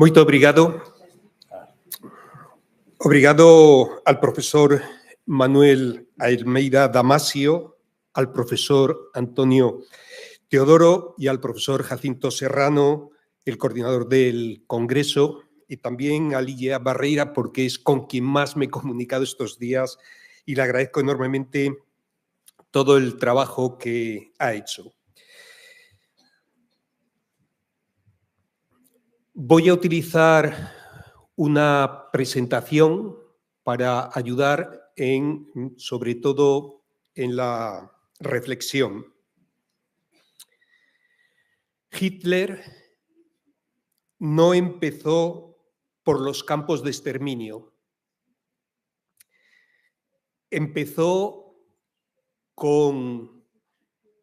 Moito obrigado. Obrigado al profesor Manuel Almeida Damasio, al profesor Antonio Teodoro y al profesor Jacinto Serrano, el coordinador del Congreso, y también a Ligia Barreira, porque es con quien más me he comunicado estos días y le agradezco enormemente todo el trabajo que ha hecho. Voy a utilizar una presentación para ayudar sobre todo en la reflexión. Hitler no empezó por los campos de exterminio. Empezó con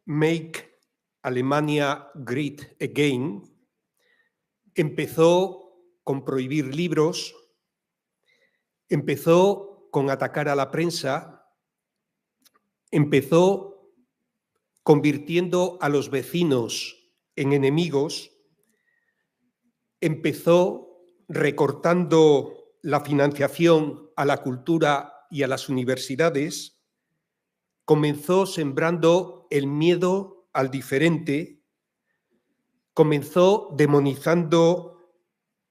Make Alemania Great Again. Empezó con prohibir libros, empezó con atacar a la prensa, empezó convirtiendo a los vecinos en enemigos, empezó recortando la financiación a la cultura y a las universidades, comenzó sembrando el miedo al diferente, comenzó demonizando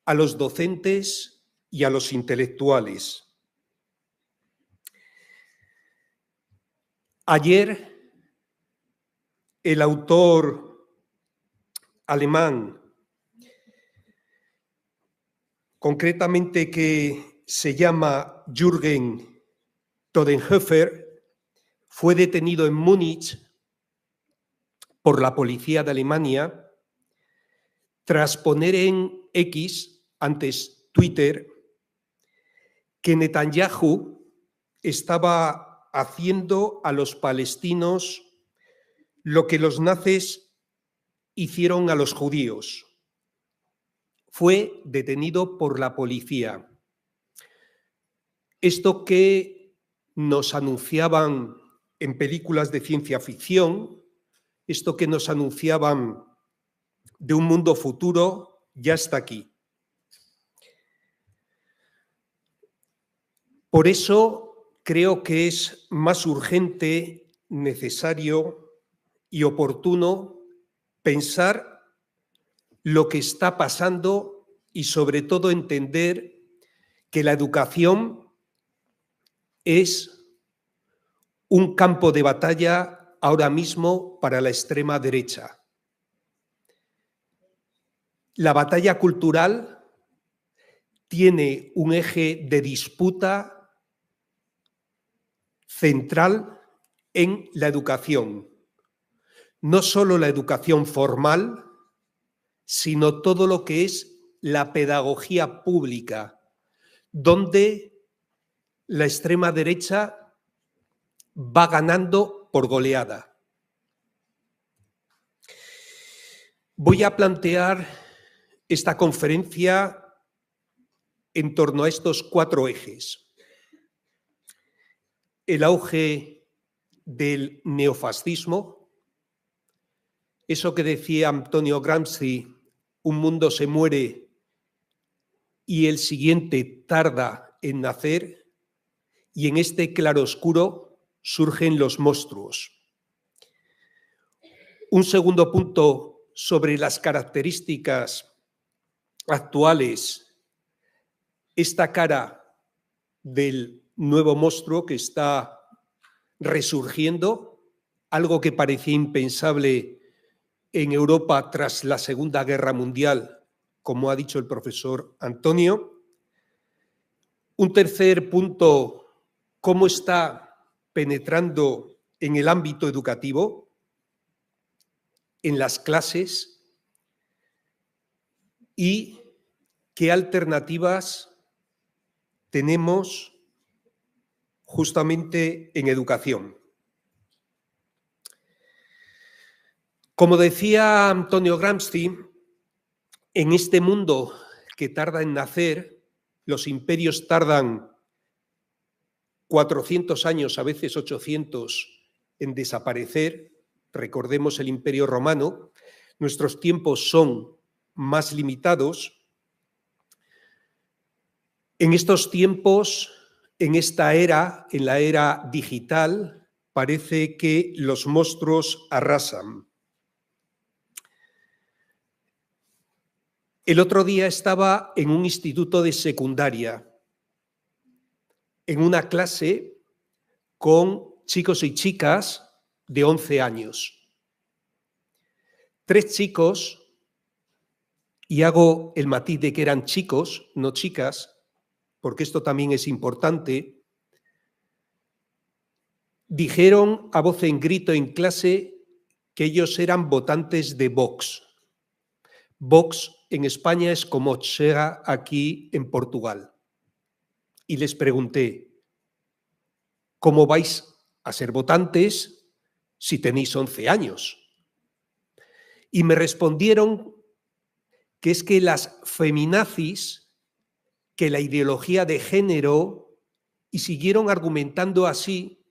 a los docentes y a los intelectuales. Ayer, el autor alemán, concretamente que se llama Jürgen Todenhöfer, fue detenido en Múnich por la policía de Alemania tras poner en X, antes Twitter, que Netanyahu estaba haciendo a los palestinos lo que los nazis hicieron a los judíos. Fue detenido por la policía. Esto que nos anunciaban en películas de ciencia ficción, esto que nos anunciaban de un mundo futuro, ya está aquí. Por eso creo que es más urgente, necesario y oportuno pensar lo que está pasando y sobre todo entender que la educación es un campo de batalla ahora mismo para la extrema derecha. La batalla cultural tiene un eje de disputa central en la educación. No solo la educación formal, sino todo lo que es la pedagogía pública, donde la extrema derecha va ganando por goleada. Voy a plantear esta conferencia en torno a estos 4 ejes. El auge del neofascismo, eso que decía Antonio Gramsci, un mundo se muere y el siguiente tarda en nacer, y en este claroscuro surgen los monstruos. Un segundo punto sobre las características actuales, esta cara del nuevo monstruo que está resurgiendo, algo que parecía impensable en Europa tras la Segunda Guerra Mundial, como ha dicho el profesor Antonio. Un tercer punto, cómo está penetrando en el ámbito educativo, en las clases, y qué alternativas tenemos justamente en educación. Como decía Antonio Gramsci, en este mundo que tarda en nacer, los imperios tardan 400 años, a veces 800, en desaparecer. Recordemos el Imperio Romano. Nuestros tiempos son más limitados. En estos tiempos, en esta era, en la era digital, parece que los monstruos arrasan. El otro día estaba en un instituto de secundaria, en una clase con chicos y chicas de 11 años. 3 chicos, y hago el matiz de que eran chicos, no chicas, porque esto también es importante, dijeron a voz en grito en clase que ellos eran votantes de Vox. Vox en España es como Chega aquí en Portugal. Y les pregunté, ¿cómo vais a ser votantes si tenéis 11 años? Y me respondieron que es que las feminazis, que la ideología de género, y siguieron argumentando así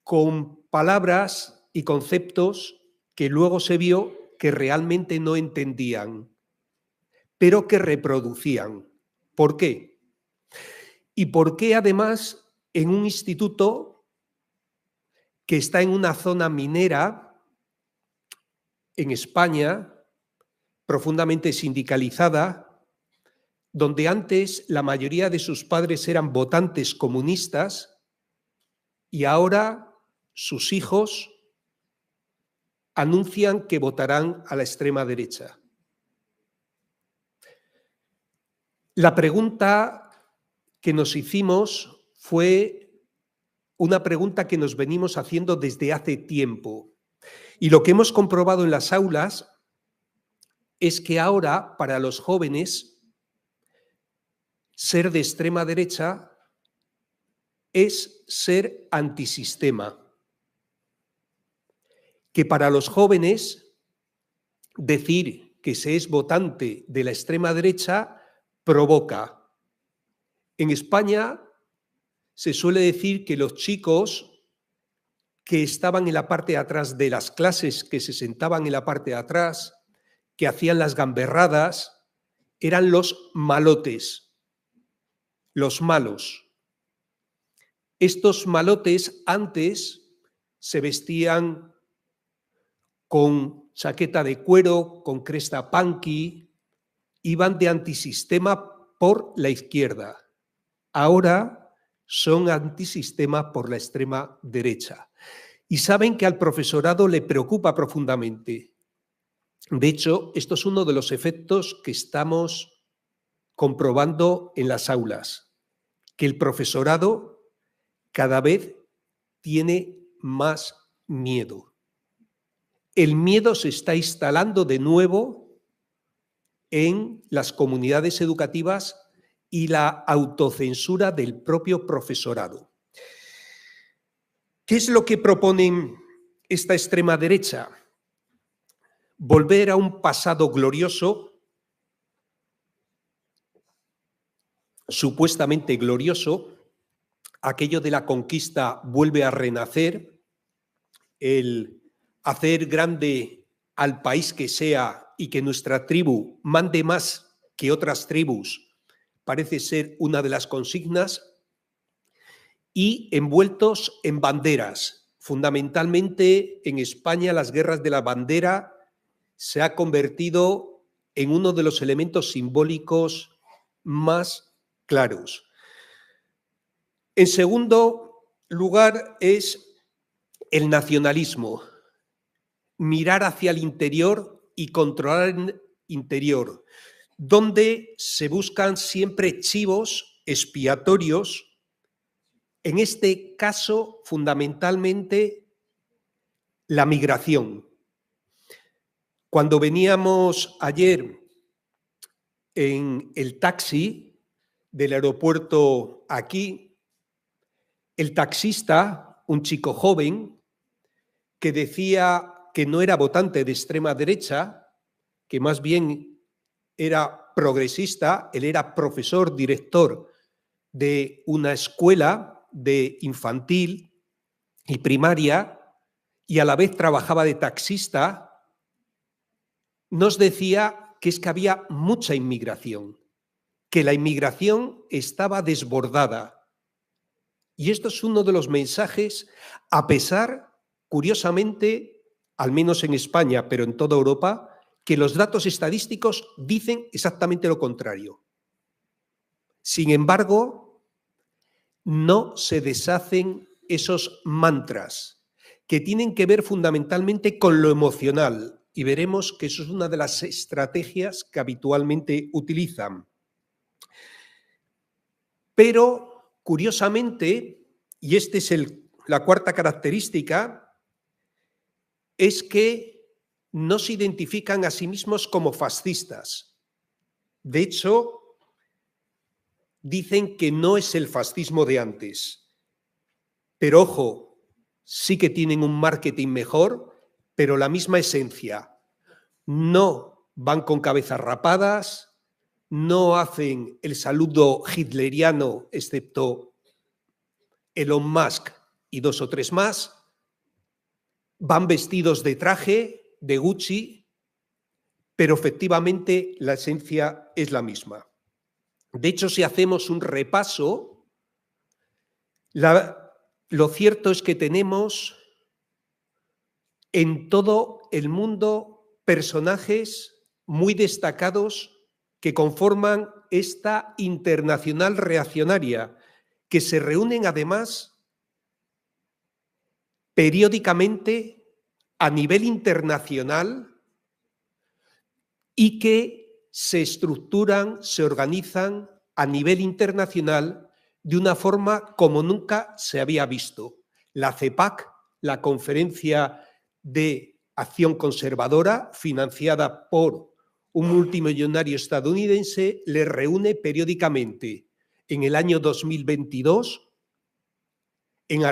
con palabras y conceptos que luego se vio que realmente no entendían, pero que reproducían. ¿Por qué? Y por qué además en un instituto que está en una zona minera en España, profundamente sindicalizada, donde antes la mayoría de sus padres eran votantes comunistas y ahora sus hijos anuncian que votarán a la extrema derecha. La pregunta que nos hicimos fue una pregunta que nos venimos haciendo desde hace tiempo. Y lo que hemos comprobado en las aulas es que ahora, para los jóvenes, ser de extrema derecha es ser antisistema. Que para los jóvenes, decir que se es votante de la extrema derecha provoca. En España se suele decir que los chicos que estaban en la parte de atrás de las clases, que se sentaban en la parte de atrás, que hacían las gamberradas, eran los malotes, los malos. Estos malotes antes se vestían con chaqueta de cuero, con cresta punky, iban de antisistema por la izquierda. Ahora son antisistema por la extrema derecha. Y saben que al profesorado le preocupa profundamente. De hecho, esto es uno de los efectos que estamos comprobando en las aulas, que el profesorado cada vez tiene más miedo. El miedo se está instalando de nuevo en las comunidades educativas y la autocensura del propio profesorado. ¿Qué es lo que proponen esta extrema derecha? Volver a un pasado glorioso, supuestamente glorioso, aquello de la conquista vuelve a renacer, el hacer grande al país que sea y que nuestra tribu mande más que otras tribus, parece ser una de las consignas, y envueltos en banderas. Fundamentalmente en España las guerras de la bandera se ha convertido en uno de los elementos simbólicos más claros. En segundo lugar es el nacionalismo, mirar hacia el interior y controlar el interior, donde se buscan siempre chivos expiatorios, en este caso fundamentalmente la migración. Cuando veníamos ayer en el taxi del aeropuerto aquí, el taxista, un chico joven, que decía que no era votante de extrema derecha, que más bien era progresista, él era profesor, director de una escuela de infantil y primaria y a la vez trabajaba de taxista, nos decía que es que había mucha inmigración, que la inmigración estaba desbordada. Y esto es uno de los mensajes, a pesar, curiosamente, al menos en España, pero en toda Europa, que los datos estadísticos dicen exactamente lo contrario. Sin embargo, no se deshacen esos mantras que tienen que ver fundamentalmente con lo emocional, y veremos que eso es una de las estrategias que habitualmente utilizan. Pero, curiosamente, y esta es la cuarta característica, es que no se identifican a sí mismos como fascistas. De hecho, dicen que no es el fascismo de antes. Pero ojo, sí que tienen un marketing mejor, pero la misma esencia. No van con cabezas rapadas, no hacen el saludo hitleriano, excepto Elon Musk y 2 o 3 más, van vestidos de traje, de Gucci, pero efectivamente la esencia es la misma. De hecho, si hacemos un repaso, lo cierto es que tenemos en todo el mundo personajes muy destacados que conforman esta internacional reaccionaria, que se reúnen además periódicamente a nivel internacional y que se estructuran, se organizan a nivel internacional de una forma como nunca se había visto. La CEPAC, la Conferencia de Acción Conservadora, financiada por un multimillonario estadounidense, le reúne periódicamente. En el año 2022, en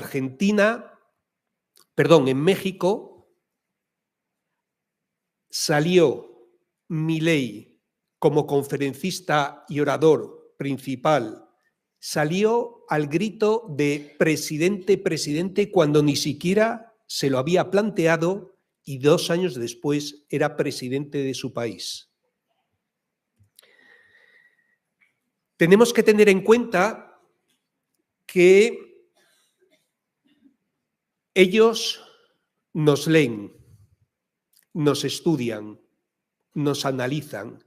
México, salió Milei como conferencista y orador principal, salió al grito de presidente, presidente, cuando ni siquiera se lo había planteado y 2 años después era presidente de su país. Tenemos que tener en cuenta que ellos nos leen, nos estudian, nos analizan,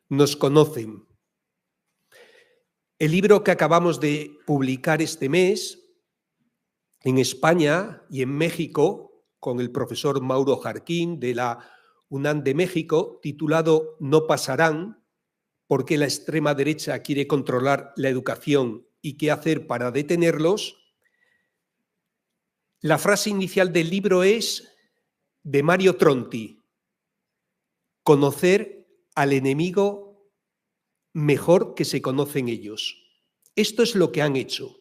nos conocen. El libro que acabamos de publicar este mes en España y en México con el profesor Mauro Jarquín de la UNAM de México, titulado No pasarán, por qué la extrema derecha quiere controlar la educación y qué hacer para detenerlos. La frase inicial del libro es de Mario Tronti: conocer al enemigo mejor que se conocen ellos. Esto es lo que han hecho.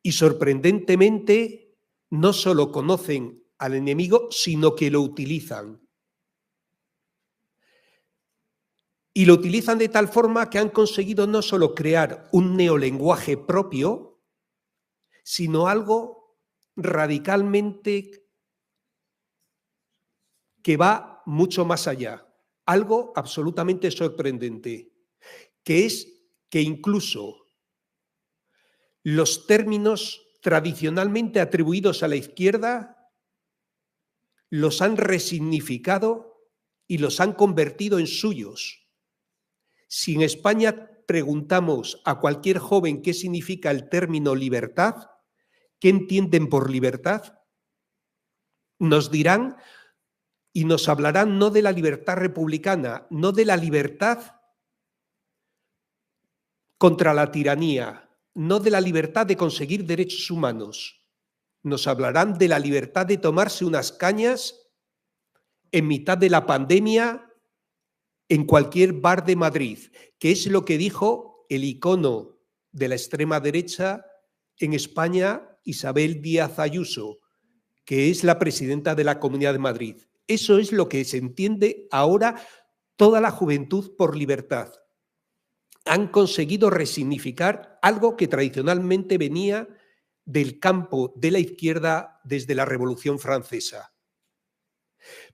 Y sorprendentemente, no solo conocen al enemigo, sino que lo utilizan. Y lo utilizan de tal forma que han conseguido no solo crear un neolenguaje propio, sino algo radicalmente que va mucho más allá. Algo absolutamente sorprendente, que es que incluso los términos tradicionalmente atribuidos a la izquierda los han resignificado y los han convertido en suyos. Si en España preguntamos a cualquier joven qué significa el término libertad, ¿qué entienden por libertad?, nos dirán y nos hablarán no de la libertad republicana, no de la libertad contra la tiranía, no de la libertad de conseguir derechos humanos. Nos hablarán de la libertad de tomarse unas cañas en mitad de la pandemia en cualquier bar de Madrid, que es lo que dijo el icono de la extrema derecha en España, Isabel Díaz Ayuso, que es la presidenta de la Comunidad de Madrid. Eso es lo que se entiende ahora toda la juventud por libertad. Han conseguido resignificar algo que tradicionalmente venía del campo de la izquierda desde la Revolución Francesa.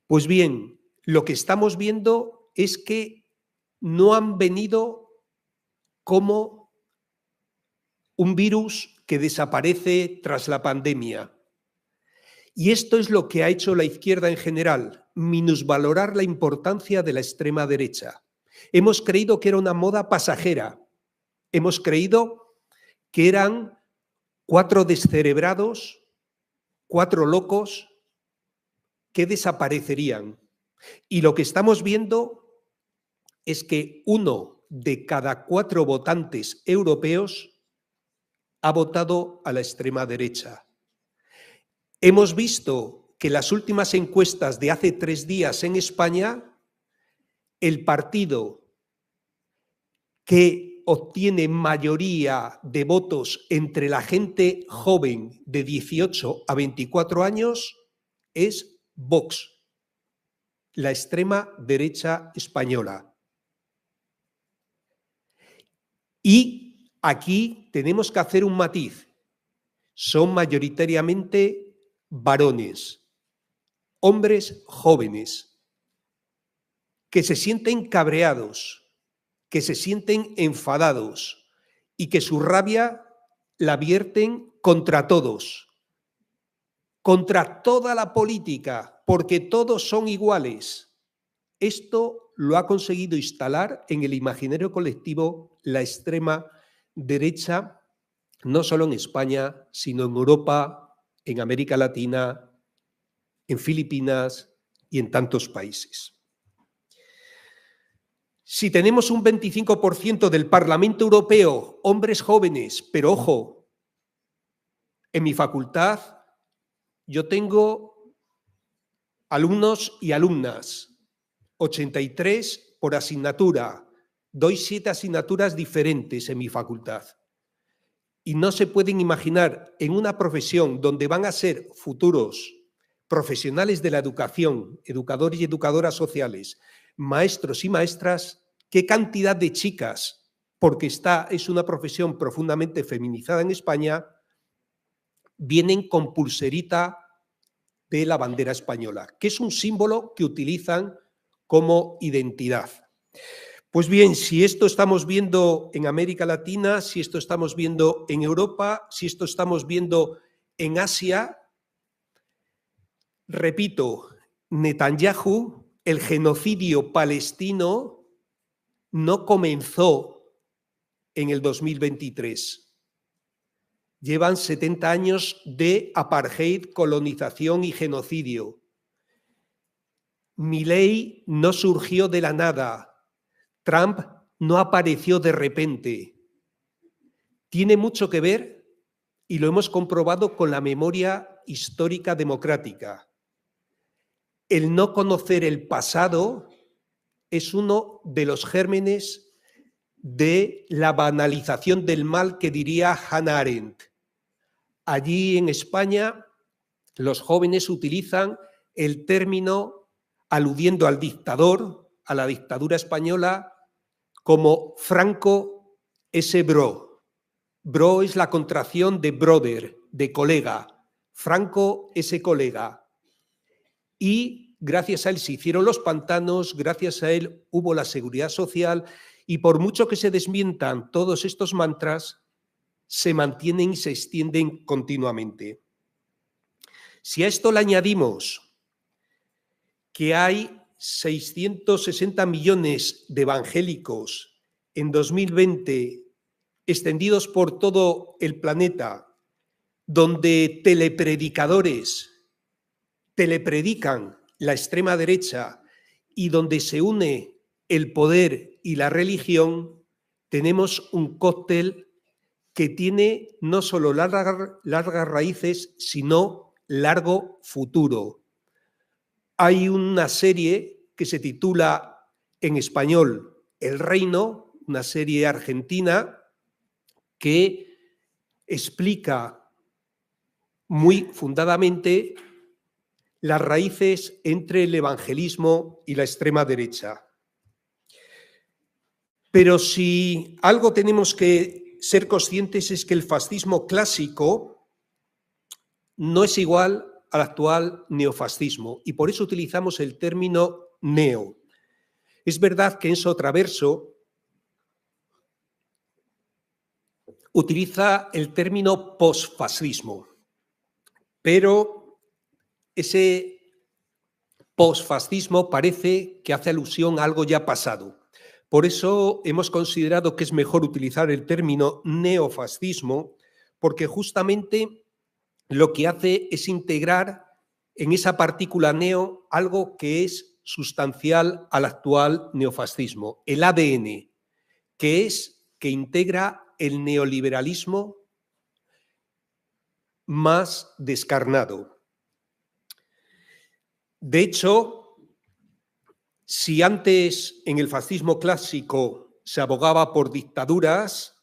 Pues bien, lo que estamos viendo es que no han venido como un virus que desaparece tras la pandemia. Y esto es lo que ha hecho la izquierda en general, minusvalorar la importancia de la extrema derecha. Hemos creído que era una moda pasajera. Hemos creído que eran 4 descerebrados, 4 locos que desaparecerían. Y lo que estamos viendo es que 1 de cada 4 votantes europeos ha votado a la extrema derecha. Hemos visto que las últimas encuestas de hace 3 días en España, el partido que obtiene mayoría de votos entre la gente joven de 18 a 24 años es Vox, la extrema derecha española. Y aquí tenemos que hacer un matiz. Son mayoritariamente varones, hombres jóvenes, que se sienten cabreados, que se sienten enfadados y que su rabia la vierten contra todos, contra toda la política, porque todos son iguales. Esto lo ha conseguido instalar en el imaginario colectivo la extrema derecha, no solo en España, sino en Europa, en América Latina, en Filipinas y en tantos países. Si tenemos un 25% del Parlamento Europeo, hombres jóvenes, pero ojo, en mi facultad yo tengo alumnos y alumnas, 83 por asignatura, doy 7 asignaturas diferentes en mi facultad. Y no se pueden imaginar en una profesión donde van a ser futuros profesionales de la educación, educadores y educadoras sociales, maestros y maestras, qué cantidad de chicas, porque es una profesión profundamente feminizada en España, vienen con pulserita de la bandera española, que es un símbolo que utilizan como identidad. Pues bien, si esto estamos viendo en América Latina, si esto estamos viendo en Europa, si esto estamos viendo en Asia, repito, Netanyahu, el genocidio palestino no comenzó en el 2023. Llevan 70 años de apartheid, colonización y genocidio. Milei no surgió de la nada. Trump no apareció de repente. Tiene mucho que ver, y lo hemos comprobado, con la memoria histórica democrática. El no conocer el pasado es uno de los gérmenes de la banalización del mal que diría Hannah Arendt. Allí en España los jóvenes utilizan el término aludiendo al dictador, a la dictadura española, como Franco ese bro. Bro es la contracción de brother, de colega. Franco ese colega. Y gracias a él se hicieron los pantanos, gracias a él hubo la seguridad social y por mucho que se desmientan todos estos mantras, se mantienen y se extienden continuamente. Si a esto le añadimos que hay 660 millones de evangélicos en 2020 extendidos por todo el planeta, donde telepredicadores telepredican la extrema derecha y donde se une el poder y la religión, tenemos un cóctel que tiene no solo largas raíces, sino largo futuro. Hay una serie que se titula en español El Reino, una serie argentina que explica muy fundadamente las raíces entre el evangelismo y la extrema derecha. Pero si algo tenemos que ser conscientes es que el fascismo clásico no es igual al actual neofascismo y por eso utilizamos el término neo. Es verdad que Enzo Traverso utiliza el término posfascismo, pero ese posfascismo parece que hace alusión a algo ya pasado. Por eso hemos considerado que es mejor utilizar el término neofascismo, porque justamente lo que hace es integrar en esa partícula neo algo que es sustancial al actual neofascismo, el ADN, que integra el neoliberalismo más descarnado. De hecho, si antes en el fascismo clásico se abogaba por dictaduras,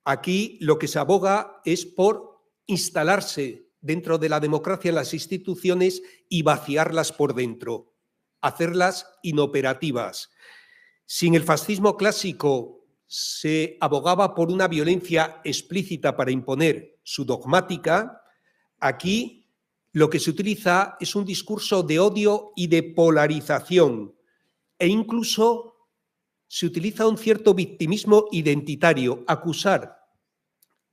aquí lo que se aboga es por instalarse dentro de la democracia en las instituciones y vaciarlas por dentro, hacerlas inoperativas. Si en el fascismo clásico se abogaba por una violencia explícita para imponer su dogmática, aquí lo que se utiliza es un discurso de odio y de polarización, e incluso se utiliza un cierto victimismo identitario, acusar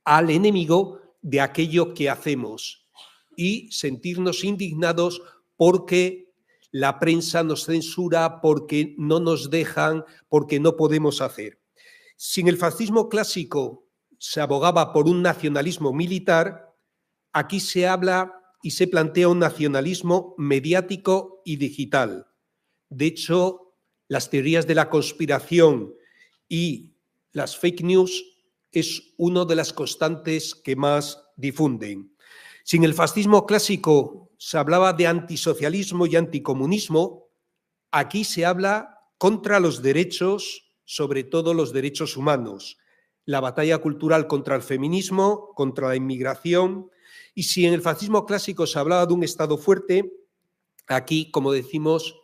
al enemigo de aquello que hacemos y sentirnos indignados porque la prensa nos censura, porque no nos dejan, porque no podemos hacer. Si en el fascismo clásico se abogaba por un nacionalismo militar, aquí se habla y se plantea un nacionalismo mediático y digital. De hecho, las teorías de la conspiración y las fake news es una de las constantes que más difunden. Si en el fascismo clásico se hablaba de antisocialismo y anticomunismo, aquí se habla contra los derechos, sobre todo los derechos humanos, la batalla cultural contra el feminismo, contra la inmigración. Y si en el fascismo clásico se hablaba de un Estado fuerte, aquí, como decimos,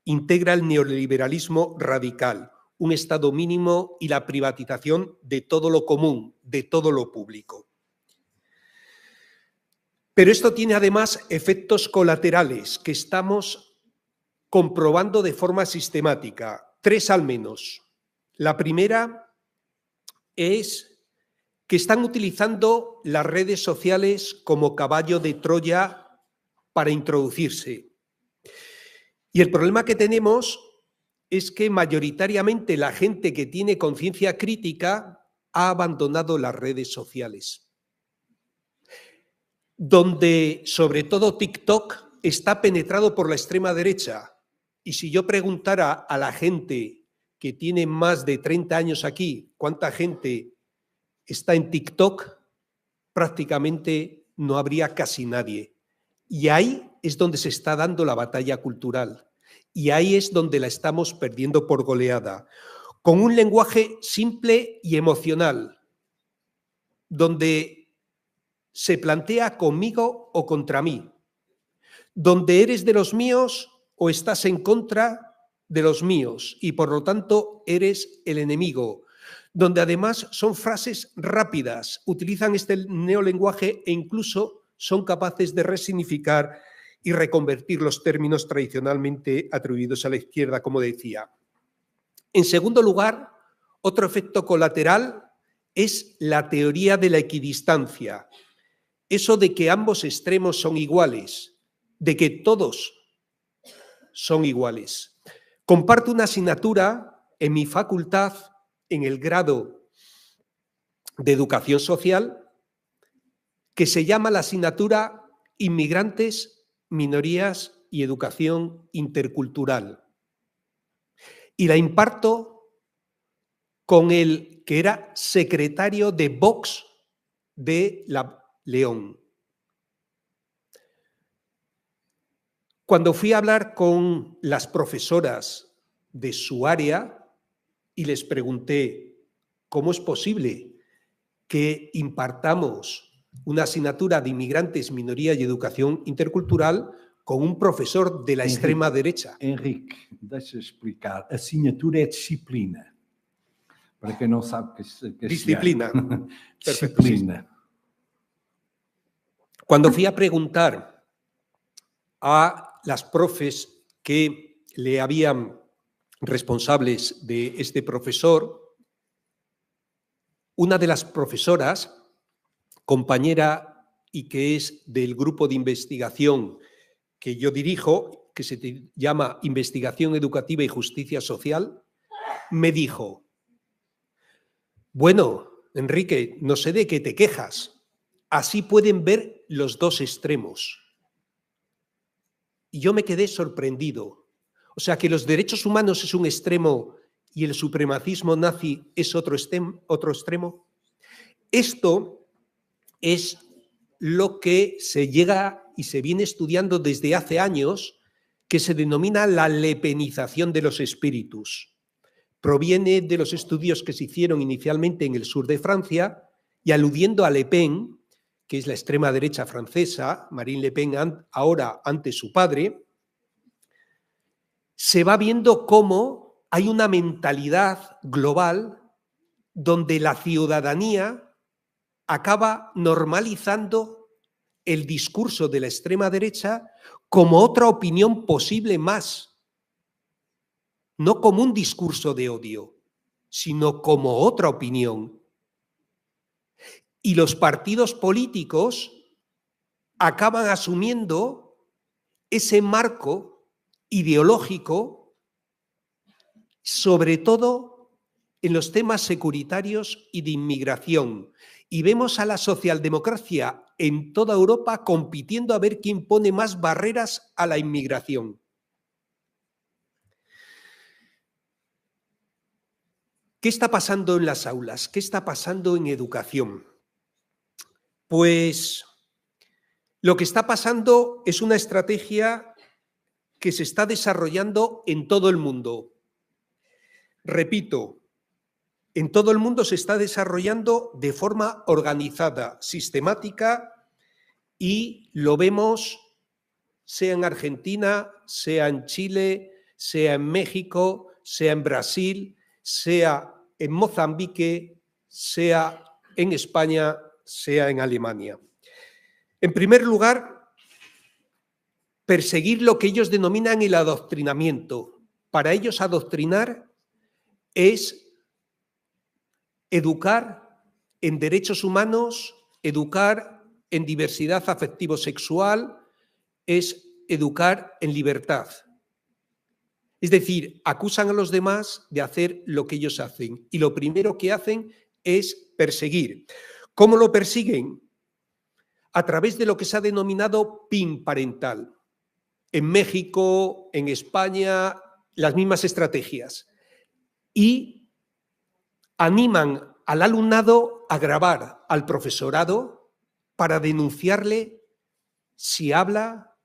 integra el neoliberalismo radical, un Estado mínimo y la privatización de todo lo común, de todo lo público. Pero esto tiene además efectos colaterales que estamos comprobando de forma sistemática, 3 al menos. La primera es que están utilizando las redes sociales como caballo de Troya para introducirse. Y el problema que tenemos es que mayoritariamente la gente que tiene conciencia crítica ha abandonado las redes sociales, donde sobre todo TikTok está penetrado por la extrema derecha. Y si yo preguntara a la gente que tiene más de 30 años aquí cuánta gente está en TikTok, prácticamente no habría casi nadie. Y ahí es donde se está dando la batalla cultural. Y ahí es donde la estamos perdiendo por goleada, con un lenguaje simple y emocional, donde se plantea conmigo o contra mí, donde eres de los míos o estás en contra de los míos y por lo tanto eres el enemigo, donde además son frases rápidas, utilizan este neolenguaje e incluso son capaces de resignificar y reconvertir los términos tradicionalmente atribuidos a la izquierda, como decía. En segundo lugar, otro efecto colateral es la teoría de la equidistancia. Eso de que ambos extremos son iguales, de que todos son iguales. Comparto una asignatura en mi facultad, en el grado de Educación Social, que se llama la asignatura Inmigrantes, Minorías y Educación Intercultural. Y la imparto con el que era secretario de Vox de León. Cuando fui a hablar con las profesoras de su área y les pregunté cómo es posible que impartamos una asignatura de inmigrantes, minoría y educación intercultural con un profesor de la extrema derecha. Henrique, deixa explicar. Asignatura é disciplina. Para quem não sabe que disciplina. Disciplina. Cuando fui a preguntar a las profes que le habían responsables de este profesor, una de las profesoras, compañera y que es del grupo de investigación que yo dirijo, que se llama Investigación Educativa y Justicia Social, me dijo: bueno, Enrique, no sé de qué te quejas. Así pueden ver los dos extremos. Y yo me quedé sorprendido. O sea, que los derechos humanos es un extremo y el supremacismo nazi es otro extremo. Esto es lo que se llega y se viene estudiando desde hace años, que se denomina la lepenización de los espíritus. Proviene de los estudios que se hicieron inicialmente en el sur de Francia y aludiendo a Le Pen, que es la extrema derecha francesa, Marine Le Pen ahora ante su padre, se va viendo cómo hay una mentalidad global donde la ciudadanía acaba normalizando el discurso de la extrema derecha como otra opinión posible más, no como un discurso de odio, sino como otra opinión. Y los partidos políticos acaban asumiendo ese marco ideológico, sobre todo en los temas securitarios y de inmigración. Y vemos a la socialdemocracia en toda Europa compitiendo a ver quién pone más barreras a la inmigración. ¿Qué está pasando en las aulas? ¿Qué está pasando en educación? Pues lo que está pasando es una estrategia que se está desarrollando en todo el mundo. Repito, en todo el mundo se está desarrollando de forma organizada, sistemática, y lo vemos sea en Argentina, sea en Chile, sea en México, sea en Brasil, sea en Mozambique, sea en España, sea en Alemania. En primer lugar, perseguir lo que ellos denominan el adoctrinamiento. Para ellos, adoctrinar es educar en derechos humanos, educar en diversidad afectivo-sexual, es educar en libertad. Es decir, acusan a los demás de hacer lo que ellos hacen y lo primero que hacen es perseguir. ¿Cómo lo persiguen? A través de lo que se ha denominado PIN parental. En México, en España, las mismas estrategias. Y animan al alumnado a grabar al profesorado para denunciarle si habla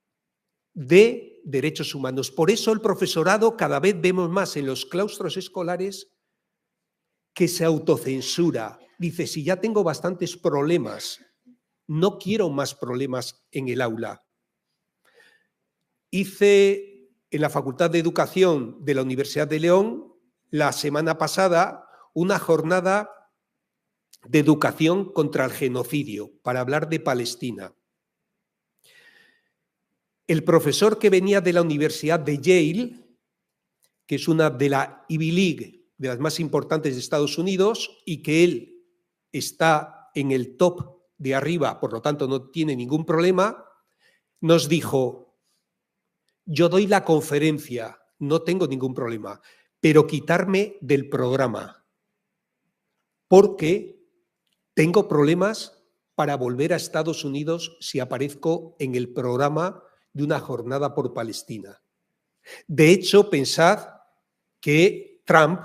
de derechos humanos. Por eso el profesorado cada vez vemos más en los claustros escolares que se autocensura. Dice, si ya tengo bastantes problemas, no quiero más problemas en el aula. Hice en la Facultad de Educación de la Universidad de León la semana pasada una jornada de educación contra el genocidio para hablar de Palestina. El profesor que venía de la Universidad de Yale, que es una de la Ivy League, de las más importantes de Estados Unidos, y que él está en el top de arriba, por lo tanto no tiene ningún problema, nos dijo, yo doy la conferencia, no tengo ningún problema, pero quitarme del programa, porque tengo problemas para volver a Estados Unidos si aparezco en el programa de una jornada por Palestina. De hecho, pensad que Trump,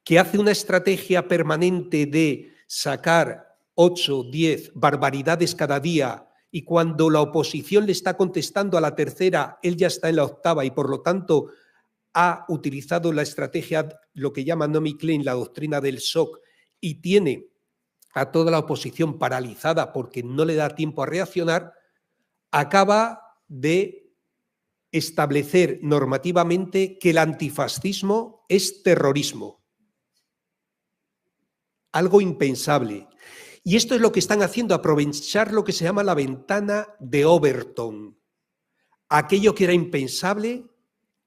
que hace una estrategia permanente de sacar 8, 10 barbaridades cada día y cuando la oposición le está contestando a la tercera, él ya está en la octava y por lo tanto ha utilizado la estrategia, lo que llama Naomi Klein, la doctrina del shock, y tiene a toda la oposición paralizada porque no le da tiempo a reaccionar, acaba de establecer normativamente que el antifascismo es terrorismo. Algo impensable. Y esto es lo que están haciendo, aprovechar lo que se llama la ventana de Overton. Aquello que era impensable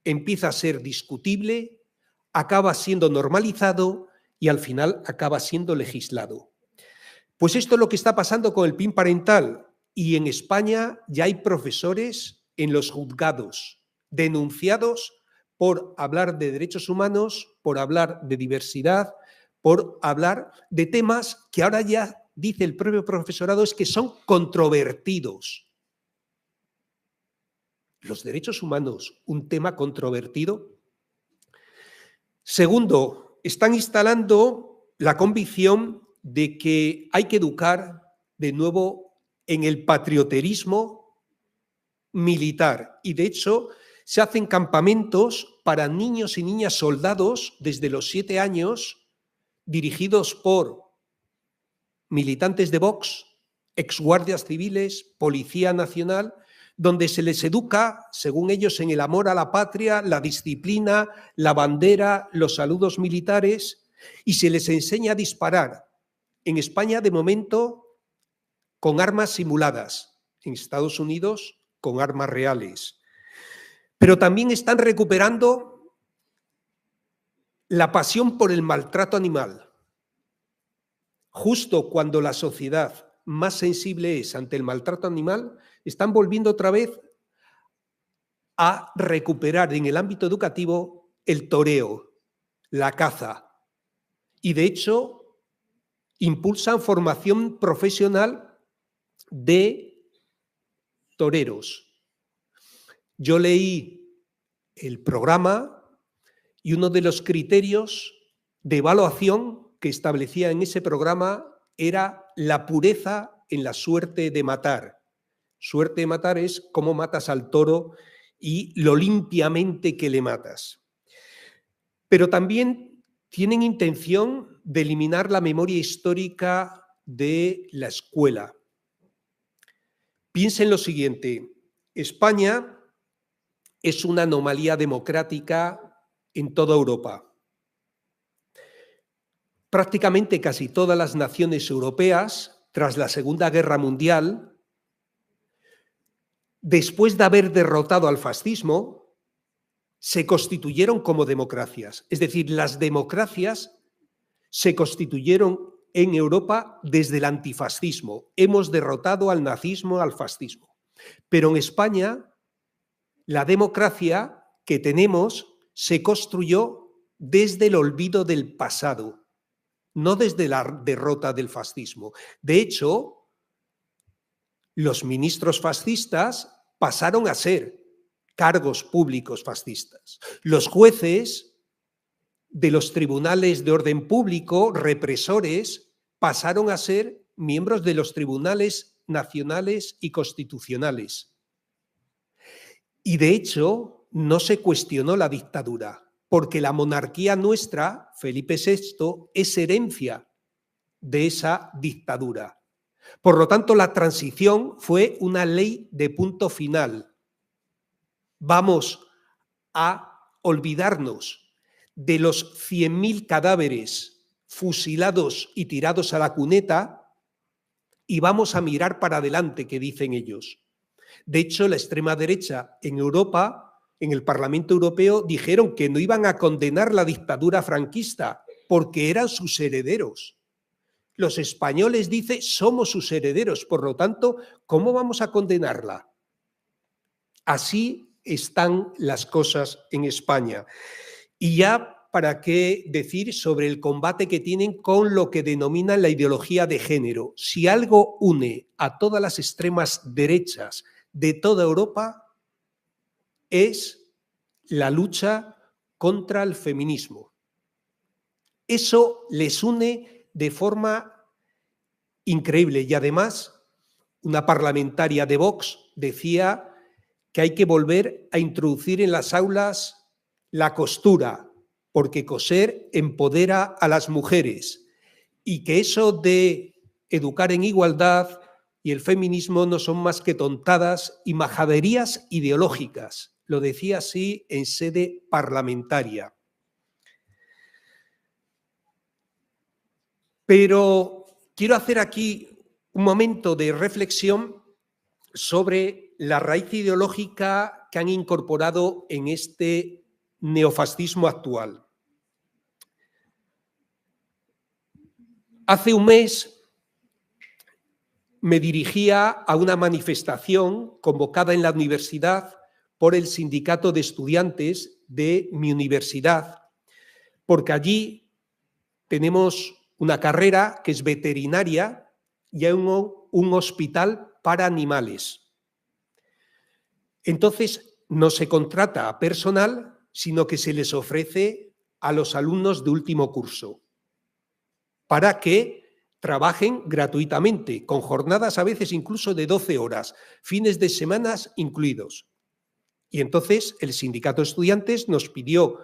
empieza a ser discutible, acaba siendo normalizado y al final acaba siendo legislado. Pues esto es lo que está pasando con el PIN parental, y en España ya hay profesores en los juzgados denunciados por hablar de derechos humanos, por hablar de diversidad, por hablar de temas que ahora ya dice el propio profesorado es que son controvertidos. Los derechos humanos, un tema controvertido. Segundo, están instalando la convicción de que hay que educar de nuevo en el patrioterismo militar, y de hecho se hacen campamentos para niños y niñas soldados desde los 7 años dirigidos por militantes de Vox, exguardias civiles, Policía Nacional, donde se les educa, según ellos, en el amor a la patria, la disciplina, la bandera, los saludos militares, y se les enseña a disparar. En España, de momento, con armas simuladas. En Estados Unidos, con armas reales. Pero también están recuperando la pasión por el maltrato animal. Justo cuando la sociedad más sensible es ante el maltrato animal, están volviendo otra vez a recuperar en el ámbito educativo el toreo, la caza. Y de hecho, impulsan formación profesional de toreros. Yo leí el programa y uno de los criterios de evaluación que establecía en ese programa era la pureza en la suerte de matar. Suerte de matar es cómo matas al toro y lo limpiamente que le matas. Pero también tienen intención de eliminar la memoria histórica de la escuela. Piensen lo siguiente: España es una anomalía democrática en toda Europa. Prácticamente casi todas las naciones europeas, tras la Segunda Guerra Mundial, después de haber derrotado al fascismo, se constituyeron como democracias. Es decir, las democracias se constituyeron en Europa desde el antifascismo. Hemos derrotado al nazismo, al fascismo. Pero en España, la democracia que tenemos se construyó desde el olvido del pasado, no desde la derrota del fascismo. De hecho, los ministros fascistas pasaron a ser cargos públicos fascistas. Los jueces de los tribunales de orden público, represores, pasaron a ser miembros de los tribunales nacionales y constitucionales. Y de hecho, no se cuestionó la dictadura, porque la monarquía nuestra, Felipe VI, es herencia de esa dictadura. Por lo tanto, la transición fue una ley de punto final. Vamos a olvidarnos de los 100.000 cadáveres fusilados y tirados a la cuneta y vamos a mirar para adelante, que dicen ellos. De hecho, la extrema derecha en Europa, en el Parlamento Europeo, dijeron que no iban a condenar la dictadura franquista porque eran sus herederos. Los españoles dicen, somos sus herederos, por lo tanto, ¿cómo vamos a condenarla? Así están las cosas en España. Y ya, ¿para qué decir sobre el combate que tienen con lo que denominan la ideología de género? Si algo une a todas las extremas derechas de toda Europa, es la lucha contra el feminismo. Eso les une de forma increíble. Y además, una parlamentaria de Vox decía que hay que volver a introducir en las aulas la costura, porque coser empodera a las mujeres, y que eso de educar en igualdad y el feminismo no son más que tontadas y majaderías ideológicas. Lo decía así en sede parlamentaria. Pero quiero hacer aquí un momento de reflexión sobre la raíz ideológica que han incorporado en este neofascismo actual. Hace un mes me dirigía a una manifestación convocada en la universidad por el sindicato de estudiantes de mi universidad, porque allí tenemos una carrera que es veterinaria y hay un hospital para animales. Entonces, no se contrata a personal, sino que se les ofrece a los alumnos de último curso para que trabajen gratuitamente, con jornadas a veces incluso de 12 horas, fines de semana incluidos. Y entonces el sindicato de estudiantes nos pidió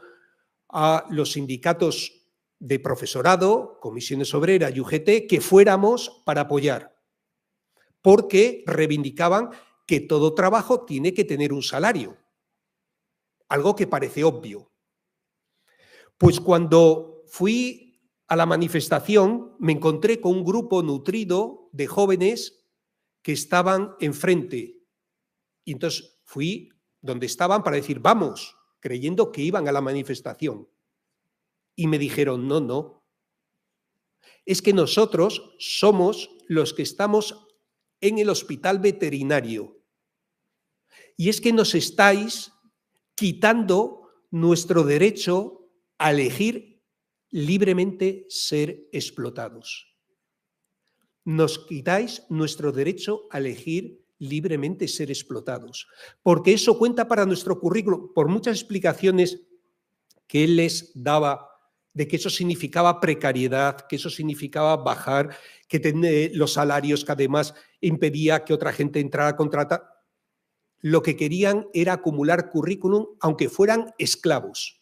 a los sindicatos de profesorado, Comisiones Obreras y UGT, que fuéramos para apoyar, porque reivindicaban que todo trabajo tiene que tener un salario, algo que parece obvio. Pues cuando fui a la manifestación me encontré con un grupo nutrido de jóvenes que estaban enfrente. Y entonces fui donde estaban para decir, vamos, creyendo que iban a la manifestación. Y me dijeron, no, no. Es que nosotros somos los que estamos en el hospital veterinario. Y es que nos estáis quitando nuestro derecho a elegir libremente ser explotados. Nos quitáis nuestro derecho a elegir libremente ser explotados, porque eso cuenta para nuestro currículum, por muchas explicaciones que él les daba de que eso significaba precariedad, que eso significaba bajar, que los salarios, que además impedía que otra gente entrara a contratar. Lo que querían era acumular currículum, aunque fueran esclavos.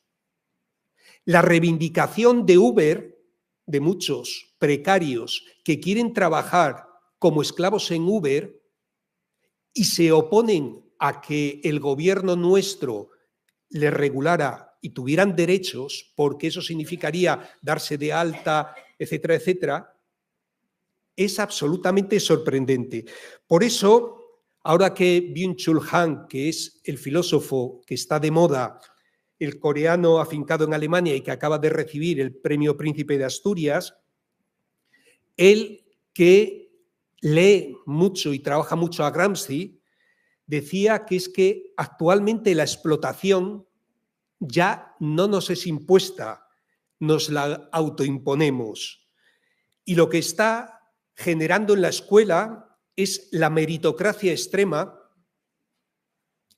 La reivindicación de Uber, de muchos precarios que quieren trabajar como esclavos en Uber y se oponen a que el gobierno nuestro les regulara y tuvieran derechos, porque eso significaría darse de alta, etcétera, etcétera, es absolutamente sorprendente. Por eso, ahora que Byung-Chul Han, que es el filósofo que está de moda, el coreano afincado en Alemania y que acaba de recibir el Premio Príncipe de Asturias, él que lee mucho y trabaja mucho a Gramsci, decía que es que actualmente la explotación ya no nos es impuesta, nos la autoimponemos. Y lo que está generando en la escuela es la meritocracia extrema,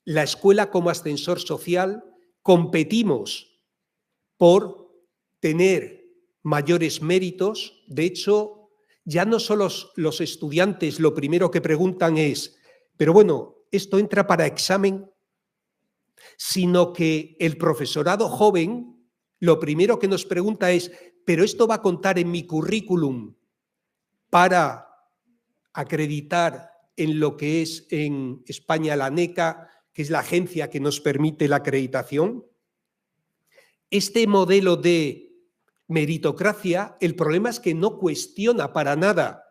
la escuela como ascensor social. Competimos por tener mayores méritos. De hecho, ya no solo los estudiantes lo primero que preguntan es, pero bueno, ¿esto entra para examen? Sino que el profesorado joven lo primero que nos pregunta es, ¿pero esto va a contar en mi currículum para acreditar en lo que es en España la ANECA, que es la agencia que nos permite la acreditación? Este modelo de meritocracia, el problema es que no cuestiona para nada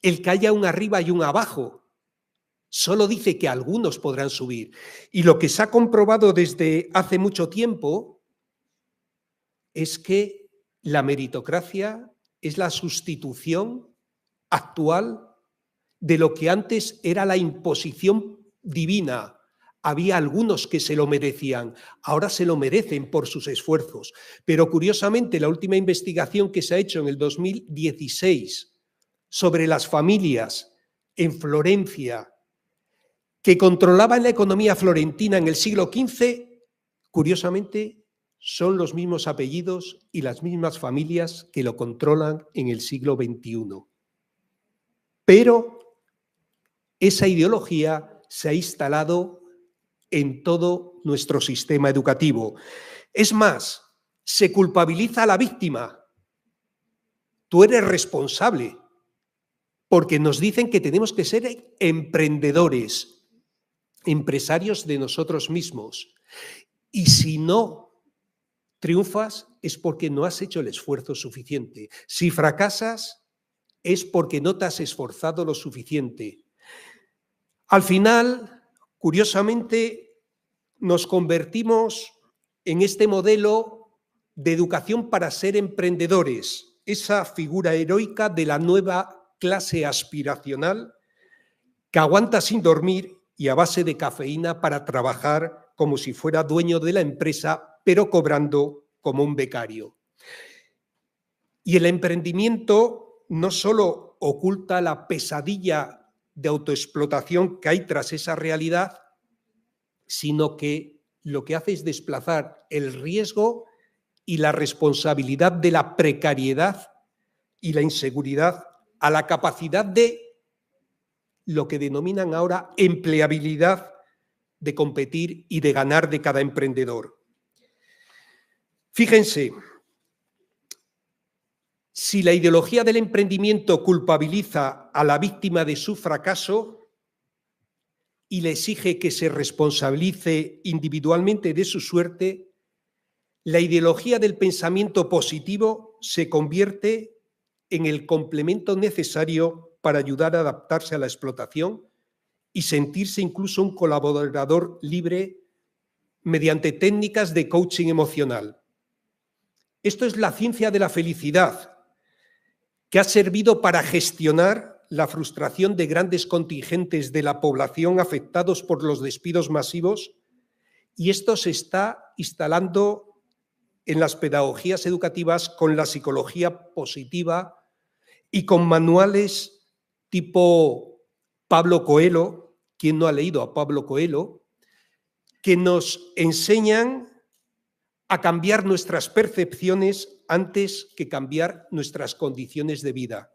el que haya un arriba y un abajo. Solo dice que algunos podrán subir. Y lo que se ha comprobado desde hace mucho tiempo es que la meritocracia es la sustitución actual de lo que antes era la imposición divina. Había algunos que se lo merecían, ahora se lo merecen por sus esfuerzos. Pero curiosamente, la última investigación que se ha hecho en el 2016 sobre las familias en Florencia que controlaban la economía florentina en el siglo XV, curiosamente, son los mismos apellidos y las mismas familias que lo controlan en el siglo XXI. Pero esa ideología se ha instalado en todo nuestro sistema educativo. Es más, se culpabiliza a la víctima. Tú eres responsable, porque nos dicen que tenemos que ser emprendedores, empresarios de nosotros mismos. Y si no triunfas es porque no has hecho el esfuerzo suficiente. Si fracasas es porque no te has esforzado lo suficiente. Al final, curiosamente, nos convertimos en este modelo de educación para ser emprendedores. esa figura heroica de la nueva clase aspiracional que aguanta sin dormir y a base de cafeína para trabajar como si fuera dueño de la empresa, pero cobrando como un becario. Y el emprendimiento no solo oculta la pesadilla de autoexplotación que hay tras esa realidad, sino que lo que hace es desplazar el riesgo y la responsabilidad de la precariedad y la inseguridad a la capacidad de lo que denominan ahora empleabilidad, de competir y de ganar de cada emprendedor. Fíjense, si la ideología del emprendimiento culpabiliza a la víctima de su fracaso y le exige que se responsabilice individualmente de su suerte, la ideología del pensamiento positivo se convierte en el complemento necesario para ayudar a adaptarse a la explotación y sentirse incluso un colaborador libre mediante técnicas de coaching emocional. Esto es la ciencia de la felicidad, que ha servido para gestionar la frustración de grandes contingentes de la población afectados por los despidos masivos, y esto se está instalando en las pedagogías educativas con la psicología positiva y con manuales tipo Pablo Coelho. ¿Quién no ha leído a Pablo Coelho? Que nos enseñan a cambiar nuestras percepciones antes que cambiar nuestras condiciones de vida.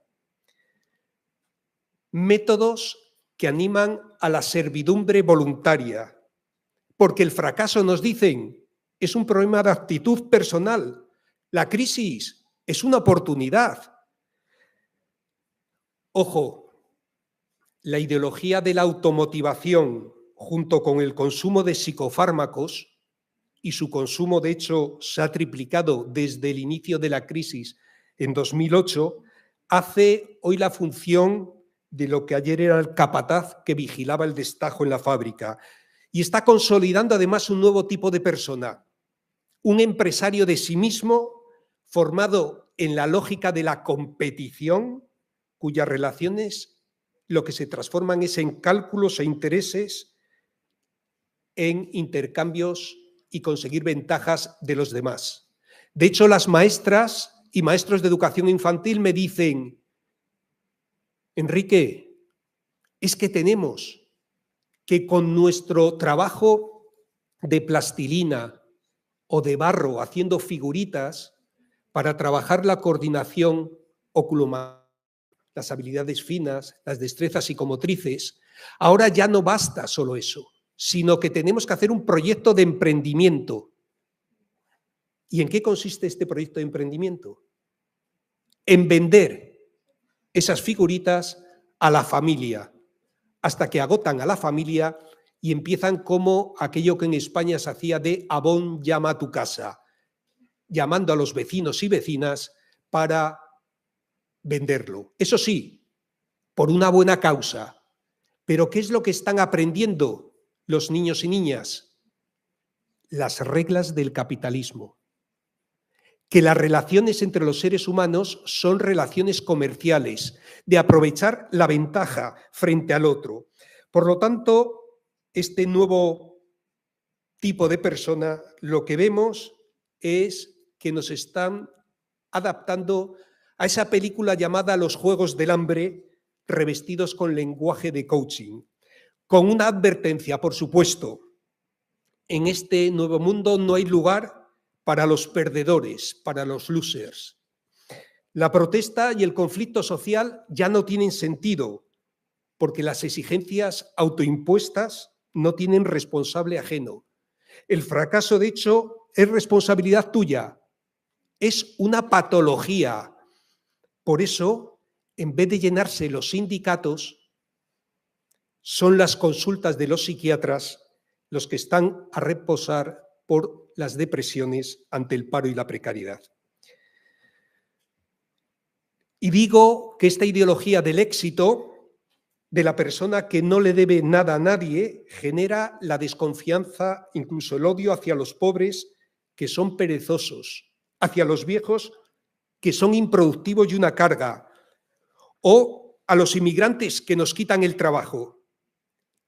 Métodos que animan a la servidumbre voluntaria, porque el fracaso, nos dicen, es un problema de actitud personal. La crisis es una oportunidad. Ojo, la ideología de la automotivación junto con el consumo de psicofármacos, y su consumo de hecho se ha triplicado desde el inicio de la crisis en 2008, hace hoy la función de lo que ayer era el capataz que vigilaba el destajo en la fábrica, y está consolidando además un nuevo tipo de persona, un empresario de sí mismo formado en la lógica de la competición, cuyas relaciones lo que se transforman es en cálculos e intereses, en intercambios y conseguir ventajas de los demás. De hecho, las maestras y maestros de educación infantil me dicen: Enrique, es que tenemos que con nuestro trabajo de plastilina o de barro haciendo figuritas para trabajar la coordinación oculomotora, las habilidades finas, las destrezas psicomotrices, ahora ya no basta solo eso, sino que tenemos que hacer un proyecto de emprendimiento. ¿Y en qué consiste este proyecto de emprendimiento? En vender esas figuritas a la familia, hasta que agotan a la familia y empiezan como aquello que en España se hacía de Avon llama a tu casa, llamando a los vecinos y vecinas para venderlo. Eso sí, por una buena causa. Pero ¿qué es lo que están aprendiendo los niños y niñas? Las reglas del capitalismo. Que las relaciones entre los seres humanos son relaciones comerciales, de aprovechar la ventaja frente al otro. Por lo tanto, este nuevo tipo de persona, lo que vemos es que nos están adaptando a esa película llamada Los Juegos del Hambre, revestidos con lenguaje de coaching, con una advertencia, por supuesto: en este nuevo mundo no hay lugar para los perdedores, para los losers. La protesta y el conflicto social ya no tienen sentido, porque las exigencias autoimpuestas no tienen responsable ajeno. El fracaso, de hecho, es responsabilidad tuya, es una patología. Por eso, en vez de llenarse los sindicatos, son las consultas de los psiquiatras los que están a reposar por las depresiones ante el paro y la precariedad. Y digo que esta ideología del éxito, de la persona que no le debe nada a nadie, genera la desconfianza, incluso el odio hacia los pobres, que son perezosos, hacia los viejos, que son improductivos y una carga, o a los inmigrantes que nos quitan el trabajo.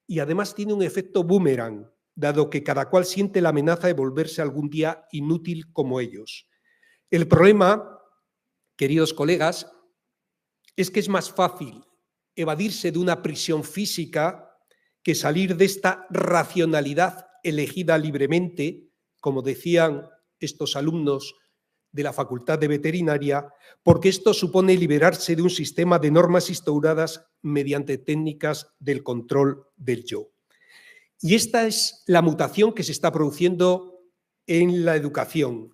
Y además tiene un efecto boomerang, dado que cada cual siente la amenaza de volverse algún día inútil como ellos. El problema, queridos colegas, es que es más fácil evadirse de una prisión física que salir de esta racionalidad elegida libremente, como decían estos alumnos de la Facultad de Veterinaria, porque esto supone liberarse de un sistema de normas instauradas mediante técnicas del control del yo. Y esta es la mutación que se está produciendo en la educación.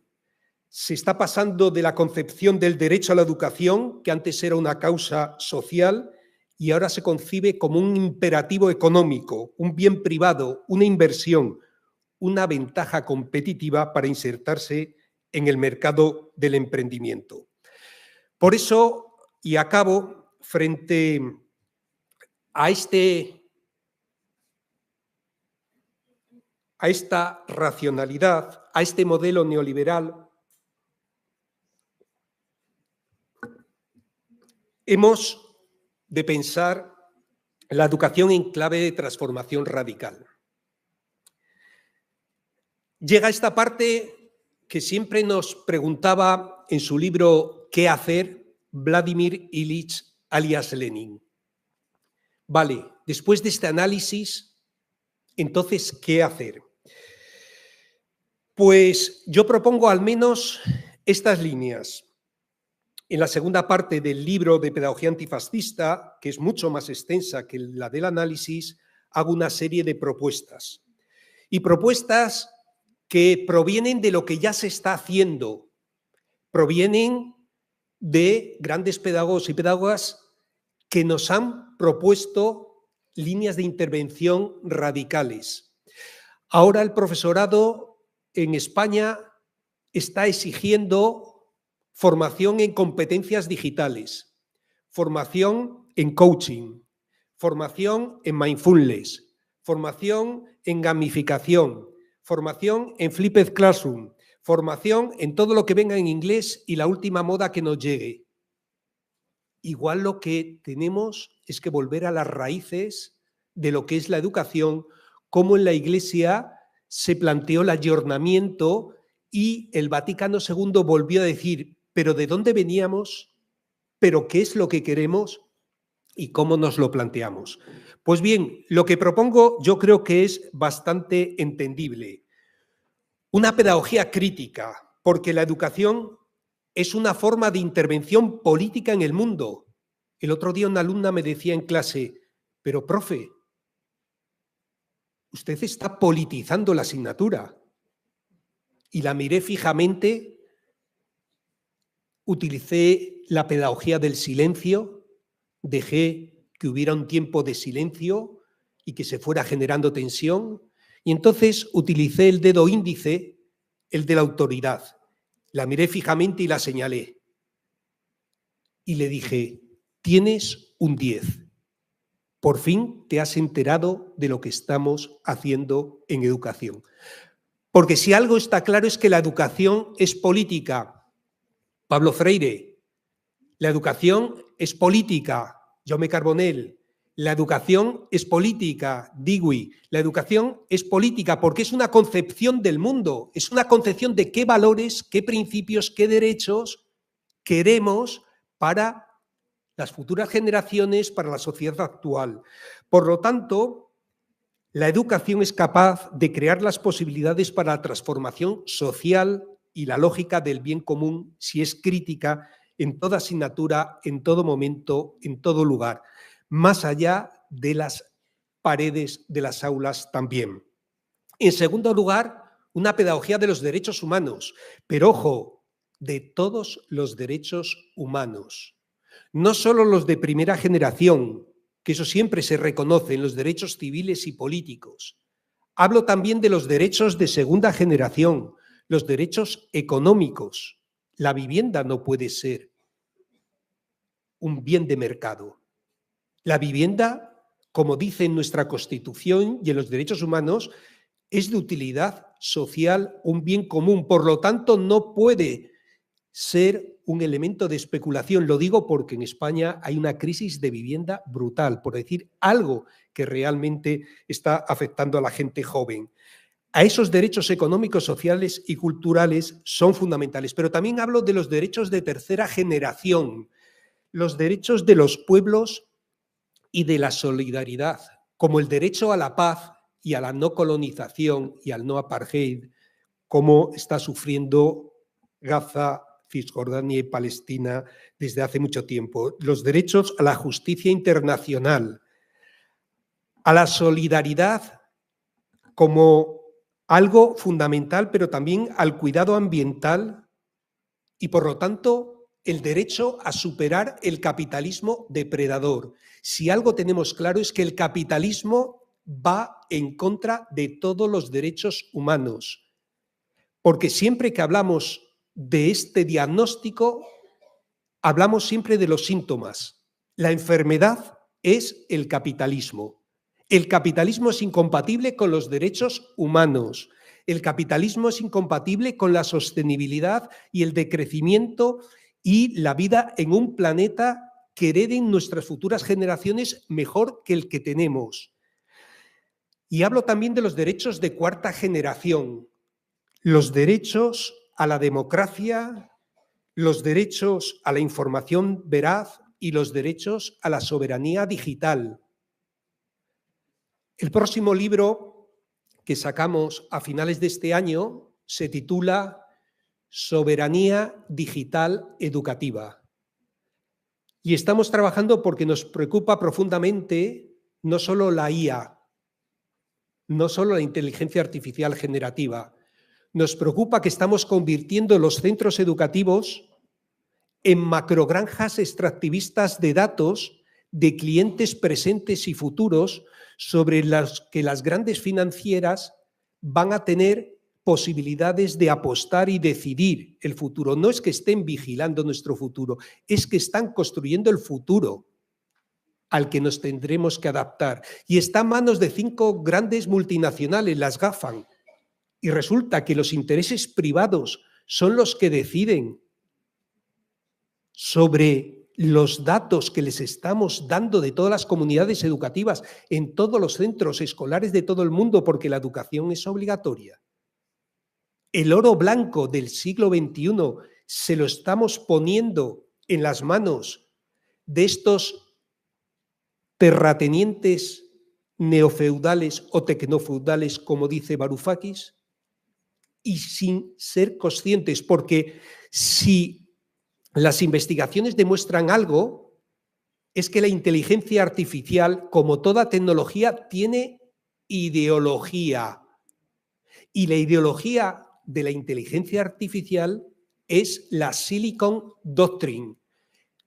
Se está pasando de la concepción del derecho a la educación, que antes era una causa social, y ahora se concibe como un imperativo económico, un bien privado, una inversión, una ventaja competitiva para insertarse en el mercado del emprendimiento. Por eso, y acabo, frente a esta racionalidad, a este modelo neoliberal, hemos de pensar la educación en clave de transformación radical. Llega esta parte que siempre nos preguntaba en su libro ¿Qué hacer? Vladimir Ilich alias Lenin. Vale, después de este análisis, entonces, ¿qué hacer? Pues yo propongo al menos estas líneas. En la segunda parte del libro de Pedagogía Antifascista, que es mucho más extensa que la del análisis, hago una serie de propuestas. Y propuestas que provienen de lo que ya se está haciendo, provienen de grandes pedagogos y pedagogas que nos han propuesto líneas de intervención radicales. Ahora el profesorado en España está exigiendo formación en competencias digitales, formación en coaching, formación en mindfulness, formación en gamificación, formación en flipped classroom, formación en todo lo que venga en inglés y la última moda que nos llegue. Igual lo que tenemos es que volver a las raíces de lo que es la educación, cómo en la Iglesia se planteó el ayornamiento y el Vaticano II volvió a decir, pero ¿de dónde veníamos? ¿Pero qué es lo que queremos? ¿Y cómo nos lo planteamos? Pues bien, lo que propongo yo creo que es bastante entendible. Una pedagogía crítica, porque la educación es una forma de intervención política en el mundo. El otro día una alumna me decía en clase, pero profe, usted está politizando la asignatura. Y la miré fijamente, utilicé la pedagogía del silencio, dejé que hubiera un tiempo de silencio y que se fuera generando tensión, y entonces utilicé el dedo índice, el de la autoridad. La miré fijamente y la señalé. Y le dije, tienes un 10. Por fin te has enterado de lo que estamos haciendo en educación. Porque si algo está claro es que la educación es política. Pablo Freire, la educación es política. Jaume Carbonell, la educación es política. Dewey, la educación es política porque es una concepción del mundo, es una concepción de qué valores, qué principios, qué derechos queremos para las futuras generaciones, para la sociedad actual. Por lo tanto, la educación es capaz de crear las posibilidades para la transformación social y la lógica del bien común si es crítica en toda asignatura, en todo momento, en todo lugar, más allá de las paredes de las aulas también. En segundo lugar, una pedagogía de los derechos humanos, pero ojo, de todos los derechos humanos, no solo los de primera generación, que eso siempre se reconoce en los derechos civiles y políticos. Hablo también de los derechos de segunda generación, los derechos económicos. La vivienda no puede ser un bien de mercado. La vivienda, como dice en nuestra Constitución y en los derechos humanos, es de utilidad social, un bien común. Por lo tanto, no puede ser un elemento de especulación. Lo digo porque en España hay una crisis de vivienda brutal, por decir algo que realmente está afectando a la gente joven. A esos derechos económicos, sociales y culturales son fundamentales, pero también hablo de los derechos de tercera generación, los derechos de los pueblos y de la solidaridad, como el derecho a la paz y a la no colonización y al no apartheid, como está sufriendo Gaza, Cisjordania y Palestina desde hace mucho tiempo. Los derechos a la justicia internacional, a la solidaridad como algo fundamental, pero también al cuidado ambiental y, por lo tanto, el derecho a superar el capitalismo depredador. Si algo tenemos claro es que el capitalismo va en contra de todos los derechos humanos, porque siempre que hablamos de este diagnóstico, hablamos siempre de los síntomas. La enfermedad es el capitalismo. El capitalismo es incompatible con los derechos humanos. El capitalismo es incompatible con la sostenibilidad y el decrecimiento y la vida en un planeta que hereden nuestras futuras generaciones mejor que el que tenemos. Y hablo también de los derechos de cuarta generación, los derechos a la democracia, los derechos a la información veraz y los derechos a la soberanía digital. El próximo libro que sacamos a finales de este año se titula Soberanía Digital Educativa. Y estamos trabajando porque nos preocupa profundamente no solo la IA, no solo la inteligencia artificial generativa. Nos preocupa que estamos convirtiendo los centros educativos en macrogranjas extractivistas de datos de clientes presentes y futuros sobre los que las grandes financieras van a tener posibilidades de apostar y decidir el futuro. No es que estén vigilando nuestro futuro, es que están construyendo el futuro al que nos tendremos que adaptar. Y está en manos de 5 grandes multinacionales, las GAFAM. Y resulta que los intereses privados son los que deciden sobre los datos que les estamos dando de todas las comunidades educativas en todos los centros escolares de todo el mundo, porque la educación es obligatoria. El oro blanco del siglo XXI se lo estamos poniendo en las manos de estos terratenientes neofeudales o tecnofeudales, como dice Varoufakis, y sin ser conscientes, porque si las investigaciones demuestran algo, es que la inteligencia artificial, como toda tecnología, tiene ideología. Y la ideología de la inteligencia artificial es la Silicon Doctrine,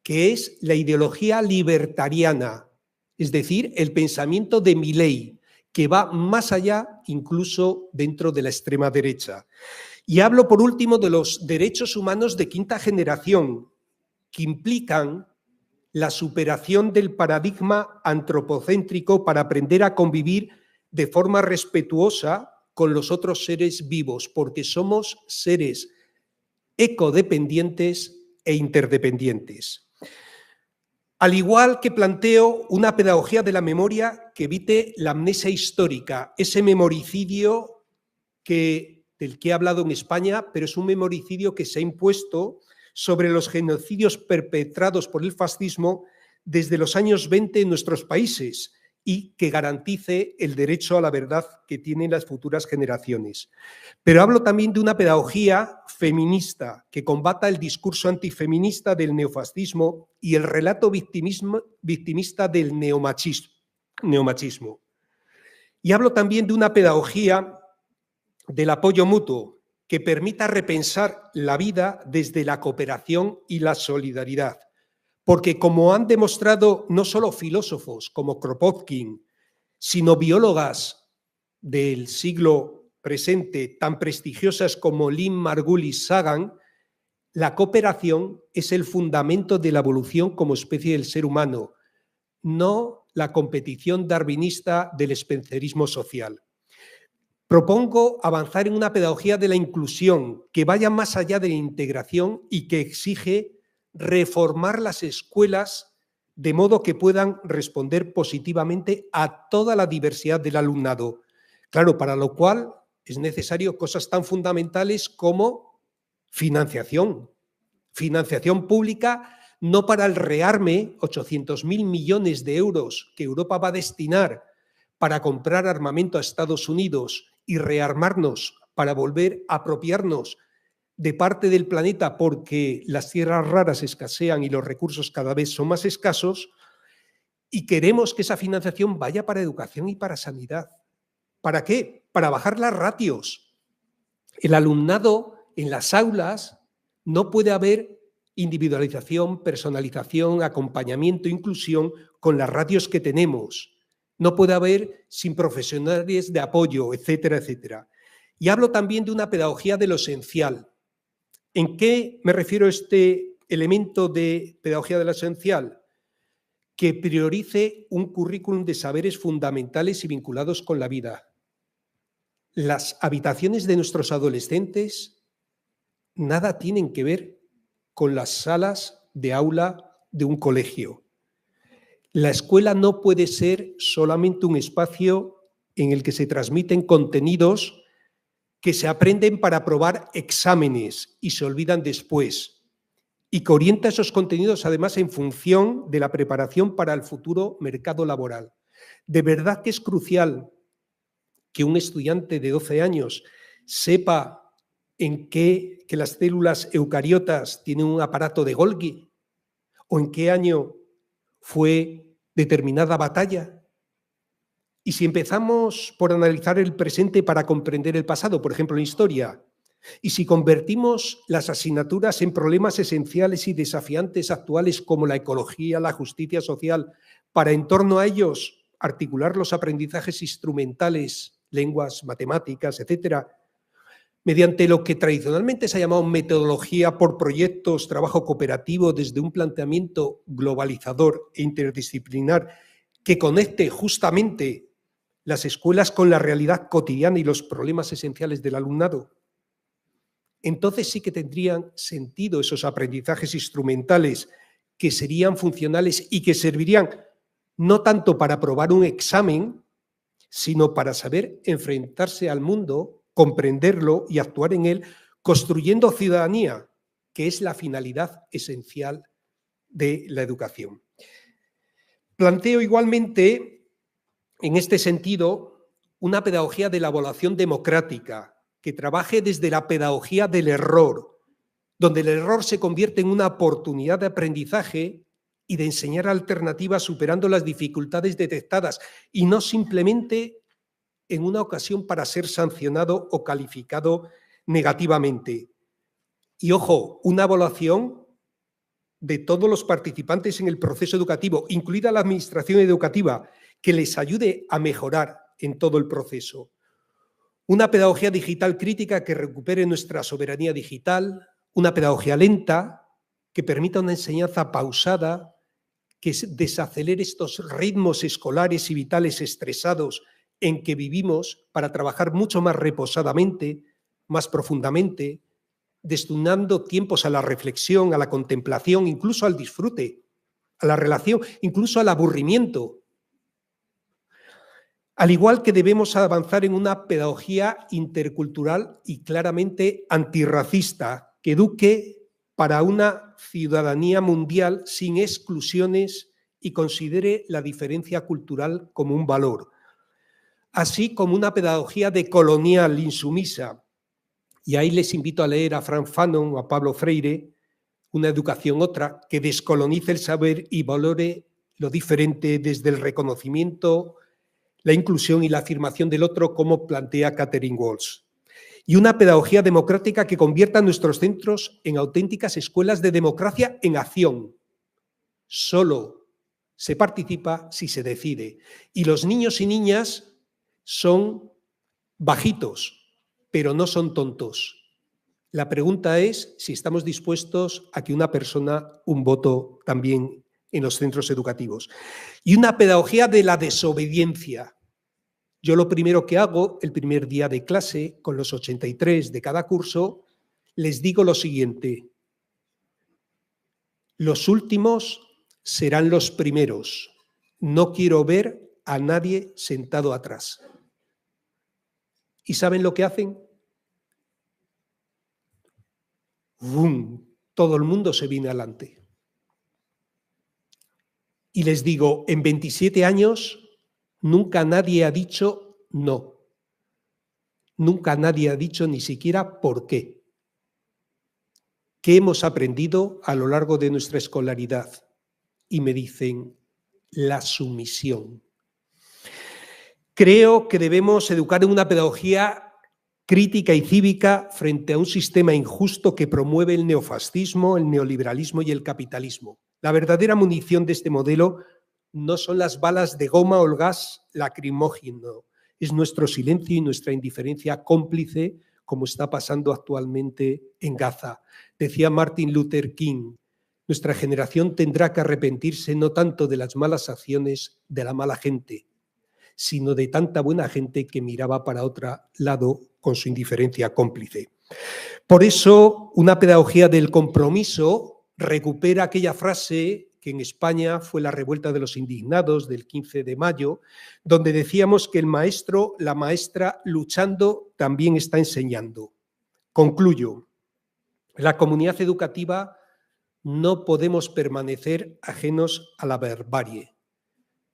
que es la ideología libertariana, es decir, el pensamiento de Milley, que va más allá incluso dentro de la extrema derecha. Y hablo, por último, de los derechos humanos de quinta generación, que implican la superación del paradigma antropocéntrico para aprender a convivir de forma respetuosa con los otros seres vivos, porque somos seres ecodependientes e interdependientes. Al igual que planteo una pedagogía de la memoria que evite la amnesia histórica, ese memoricidio del que he hablado en España, pero es un memoricidio que se ha impuesto sobre los genocidios perpetrados por el fascismo desde los años 20 en nuestros países y que garantice el derecho a la verdad que tienen las futuras generaciones. Pero hablo también de una pedagogía feminista que combata el discurso antifeminista del neofascismo y el relato victimista del neomachismo. Y hablo también de una pedagogía del apoyo mutuo que permita repensar la vida desde la cooperación y la solidaridad. Porque, como han demostrado no solo filósofos como Kropotkin, sino biólogas del siglo presente tan prestigiosas como Lynn Margulis Sagan, la cooperación es el fundamento de la evolución como especie del ser humano, no la competición darwinista del spencerismo social. Propongo avanzar en una pedagogía de la inclusión que vaya más allá de la integración y que exige reformar las escuelas de modo que puedan responder positivamente a toda la diversidad del alumnado. Claro, para lo cual es necesario cosas tan fundamentales como financiación. Financiación pública no para el rearme 800.000 millones de euros que Europa va a destinar para comprar armamento a Estados Unidos y rearmarnos para volver a apropiarnos de parte del planeta porque las tierras raras escasean y los recursos cada vez son más escasos, y queremos que esa financiación vaya para educación y para sanidad. ¿Para qué? Para bajar las ratios. El alumnado en las aulas no puede haber individualización, personalización, acompañamiento, inclusión con las ratios que tenemos. No puede haber sin profesionales de apoyo, etcétera, etcétera. Y hablo también de una pedagogía de lo esencial. ¿En qué me refiero a este elemento de pedagogía de lo esencial? Que priorice un currículum de saberes fundamentales y vinculados con la vida. Las habitaciones de nuestros adolescentes nada tienen que ver con las salas de aula de un colegio. La escuela no puede ser solamente un espacio en el que se transmiten contenidos que se aprenden para aprobar exámenes y se olvidan después, y que orienta esos contenidos además en función de la preparación para el futuro mercado laboral. De verdad que es crucial que un estudiante de 12 años sepa que las células eucariotas tienen un aparato de Golgi, o en qué año fue determinada batalla. Y si empezamos por analizar el presente para comprender el pasado, por ejemplo, en historia, y si convertimos las asignaturas en problemas esenciales y desafiantes actuales como la ecología, la justicia social, para en torno a ellos articular los aprendizajes instrumentales, lenguas, matemáticas, etcétera, mediante lo que tradicionalmente se ha llamado metodología por proyectos, trabajo cooperativo desde un planteamiento globalizador e interdisciplinar que conecte justamente las escuelas con la realidad cotidiana y los problemas esenciales del alumnado, entonces sí que tendrían sentido esos aprendizajes instrumentales que serían funcionales y que servirían no tanto para aprobar un examen, sino para saber enfrentarse al mundo, comprenderlo y actuar en él, construyendo ciudadanía, que es la finalidad esencial de la educación. Planteo igualmente, en este sentido, una pedagogía de la evaluación democrática, que trabaje desde la pedagogía del error, donde el error se convierte en una oportunidad de aprendizaje y de enseñar alternativas superando las dificultades detectadas y no simplemente en una ocasión para ser sancionado o calificado negativamente. Y ojo, una evaluación de todos los participantes en el proceso educativo, incluida la administración educativa, que les ayude a mejorar en todo el proceso. Una pedagogía digital crítica que recupere nuestra soberanía digital, una pedagogía lenta que permita una enseñanza pausada, que desacelere estos ritmos escolares y vitales estresados en que vivimos para trabajar mucho más reposadamente, más profundamente, destinando tiempos a la reflexión, a la contemplación, incluso al disfrute, a la relación, incluso al aburrimiento. Al igual que debemos avanzar en una pedagogía intercultural y claramente antirracista, que eduque para una ciudadanía mundial sin exclusiones y considere la diferencia cultural como un valor, así como una pedagogía decolonial insumisa. Y ahí les invito a leer a Frank Fanon o a Pablo Freire, Una educación otra, que descolonice el saber y valore lo diferente desde el reconocimiento, la inclusión y la afirmación del otro, como plantea Catherine Walsh. Y una pedagogía democrática que convierta nuestros centros en auténticas escuelas de democracia en acción. Solo se participa si se decide. Y los niños y niñas son bajitos, pero no son tontos. La pregunta es si estamos dispuestos a que una persona, un voto también en los centros educativos. Y una pedagogía de la desobediencia. Yo lo primero que hago, el primer día de clase, con los 83 de cada curso, les digo lo siguiente: los últimos serán los primeros. No quiero ver a nadie sentado atrás. ¿Y saben lo que hacen? ¡Bum! Todo el mundo se viene adelante. Y les digo, en 27 años nunca nadie ha dicho no. Nunca nadie ha dicho ni siquiera por qué. ¿Qué hemos aprendido a lo largo de nuestra escolaridad? Y me dicen, la sumisión. Creo que debemos educar en una pedagogía crítica y cívica frente a un sistema injusto que promueve el neofascismo, el neoliberalismo y el capitalismo. La verdadera munición de este modelo no son las balas de goma o el gas lacrimógeno, es nuestro silencio y nuestra indiferencia cómplice, como está pasando actualmente en Gaza. Decía Martin Luther King, nuestra generación tendrá que arrepentirse no tanto de las malas acciones de la mala gente, sino de tanta buena gente que miraba para otro lado con su indiferencia cómplice. Por eso, una pedagogía del compromiso recupera aquella frase que en España fue la revuelta de los indignados del 15 de mayo, donde decíamos que el maestro, la maestra, luchando, también está enseñando. Concluyo. La comunidad educativa no podemos permanecer ajenos a la barbarie.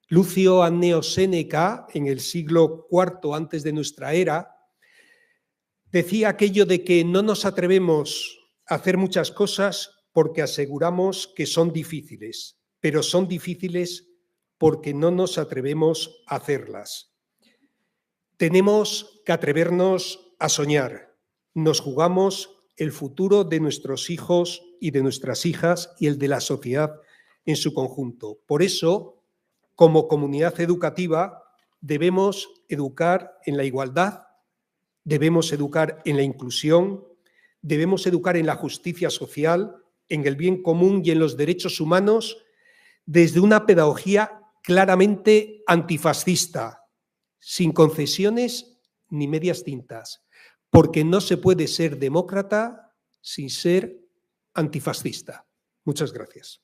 Lucio Anneo Séneca, en el siglo IV antes de nuestra era, decía aquello de que no nos atrevemos a hacer muchas cosas porque aseguramos que son difíciles, pero son difíciles porque no nos atrevemos a hacerlas. Tenemos que atrevernos a soñar. Nos jugamos el futuro de nuestros hijos y de nuestras hijas y el de la sociedad en su conjunto. Por eso, como comunidad educativa, debemos educar en la igualdad, debemos educar en la inclusión, debemos educar en la justicia social, en el bien común y en los derechos humanos, desde una pedagogía claramente antifascista, sin concesiones ni medias tintas, porque no se puede ser demócrata sin ser antifascista. Muchas gracias.